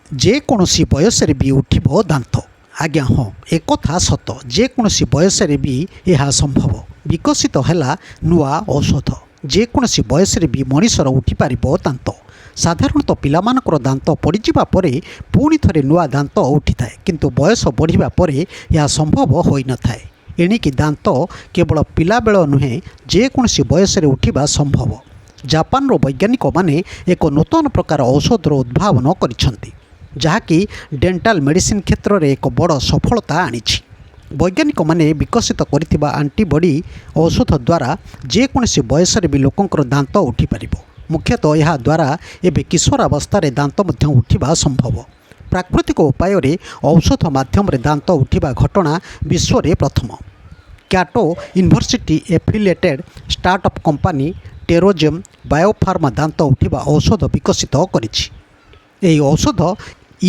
ଯେକୌଣସି ବୟସରେ ବି ଉଠିବ ଦାନ୍ତ। ଆଜ୍ଞା ହଁ, ଏକଥା ସତ। ଯେକୌଣସି ବୟସରେ ବି ଏହା ସମ୍ଭବ। ବିକଶିତ ହେଲା ନୂଆ ଔଷଧ। ଯେକୌଣସି ବୟସରେ ବି ମଣିଷର ଉଠିପାରିବ ଦାନ୍ତ। ସାଧାରଣତଃ ପିଲାମାନଙ୍କର ଦାନ୍ତ ପଡ଼ିଯିବା ପରେ ପୁଣି ଥରେ ନୂଆ ଦାନ୍ତ ଉଠିଥାଏ, କିନ୍ତୁ ବୟସ ବଢ଼ିବା ପରେ ଏହା ସମ୍ଭବ ହୋଇନଥାଏ। ଏଣିକି ଦାନ୍ତ କେବଳ ପିଲାବେଳ ନୁହେଁ, ଯେକୌଣସି ବୟସରେ ଉଠିବା ସମ୍ଭବ। ଜାପାନର ବୈଜ୍ଞାନିକମାନେ ଏକ ନୂତନ ପ୍ରକାର ଔଷଧର ଉଦ୍ଭାବନ କରିଛନ୍ତି, ଯାହାକି ଡେଣ୍ଟାଲ ମେଡିସିନ୍ କ୍ଷେତ୍ରରେ ଏକ ବଡ଼ ସଫଳତା ଆଣିଛି। ବୈଜ୍ଞାନିକମାନେ ବିକଶିତ କରିଥିବା ଆଣ୍ଟିବଡି ଔଷଧ ଦ୍ୱାରା ଯେକୌଣସି ବୟସରେ ବି ଲୋକଙ୍କର ଦାନ୍ତ ଉଠିପାରିବ। ମୁଖ୍ୟତଃ ଏହା ଦ୍ୱାରା ଏବେ କିଶୋରାବସ୍ଥାରେ ଦାନ୍ତ ମଧ୍ୟ ଉଠିବା ସମ୍ଭବ। ପ୍ରାକୃତିକ ଉପାୟରେ ଔଷଧ ମାଧ୍ୟମରେ ଦାନ୍ତ ଉଠିବା ଘଟଣା ବିଶ୍ୱରେ ପ୍ରଥମ। କ୍ୟାଟୋ ୟୁନିଭର୍ସିଟି ଏଫିଲିଏଟେଡ୍ ଷ୍ଟାର୍ଟଅପ୍ କମ୍ପାନୀ ଟେରୋଜେମ୍ ବାୟୋଫାର୍ମା ଦାନ୍ତ ଉଠିବା ଔଷଧ ବିକଶିତ କରିଛି। ଏହି ଔଷଧ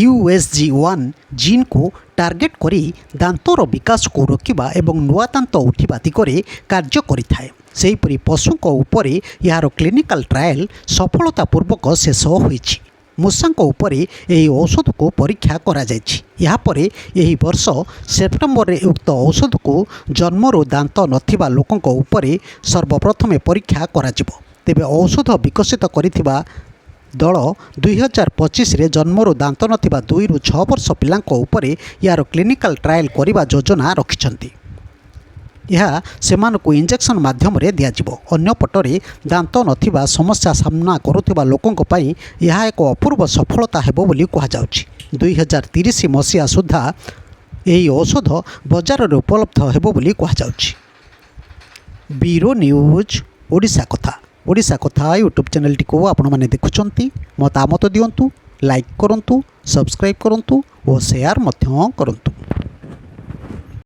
USG1 ଜିନ୍କୁ ଟାର୍ଗେଟ୍ କରି ଦାନ୍ତର ବିକାଶକୁ ରୋକିବା ଏବଂ ନୂଆ ଦାନ୍ତ ଉଠିବା ଦିଗରେ କାର୍ଯ୍ୟ କରିଥାଏ। ସେହିପରି ପଶୁଙ୍କ ଉପରେ ଏହାର କ୍ଲିନିକାଲ୍ ଟ୍ରାଏଲ୍ ସଫଳତାପୂର୍ବକ ଶେଷ ହୋଇଛି। ମୂଷାଙ୍କ ଉପରେ ଏହି ଔଷଧକୁ ପରୀକ୍ଷା କରାଯାଇଛି। ଏହାପରେ ଏହି ବର୍ଷ ସେପ୍ଟେମ୍ବରରେ ଉକ୍ତ ଔଷଧକୁ ଜନ୍ମରୁ ଦାନ୍ତ ନଥିବା ଲୋକଙ୍କ ଉପରେ ସର୍ବପ୍ରଥମେ ପରୀକ୍ଷା କରାଯିବ। ତେବେ ଔଷଧ ବିକଶିତ କରିଥିବା ଦଳ 2025ରେ ଜନ୍ମରୁ ଦାନ୍ତ ନଥିବା 2ରୁ 6 ବର୍ଷ ପିଲାଙ୍କ ଉପରେ ଏହାର କ୍ଲିନିକାଲ୍ ଟ୍ରାଏଲ୍ କରିବା ଯୋଜନା ରଖିଛନ୍ତି। ଏହା ସେମାନଙ୍କୁ ଇଞ୍ଜେକ୍ସନ୍ ମାଧ୍ୟମରେ ଦିଆଯିବ। ଅନ୍ୟପଟରେ ଦାନ୍ତ ନଥିବା ସମସ୍ୟା ସାମ୍ନା କରୁଥିବା ଲୋକଙ୍କ ପାଇଁ ଏହା ଏକ ଅପୂର୍ବ ସଫଳତା ହେବ ବୋଲି କୁହାଯାଉଛି। 2030 ମସିହା ସୁଦ୍ଧା ଏହି ଔଷଧ ବଜାରରେ ଉପଲବ୍ଧ ହେବ ବୋଲି କୁହାଯାଉଛି। ବ୍ୟୁରୋ ନ୍ୟୁଜ୍ ଓଡ଼ିଶା କଥା। ଓଡ଼ିଶା କଥା ୟୁଟ୍ୟୁବ୍ ଚ୍ୟାନେଲଟିକୁ ଆପଣମାନେ ଦେଖୁଛନ୍ତି। ମତାମତ ଦିଅନ୍ତୁ, ଲାଇକ୍ କରନ୍ତୁ, ସବସ୍କ୍ରାଇବ୍ କରନ୍ତୁ ଓ ସେୟାର ମଧ୍ୟ କରନ୍ତୁ।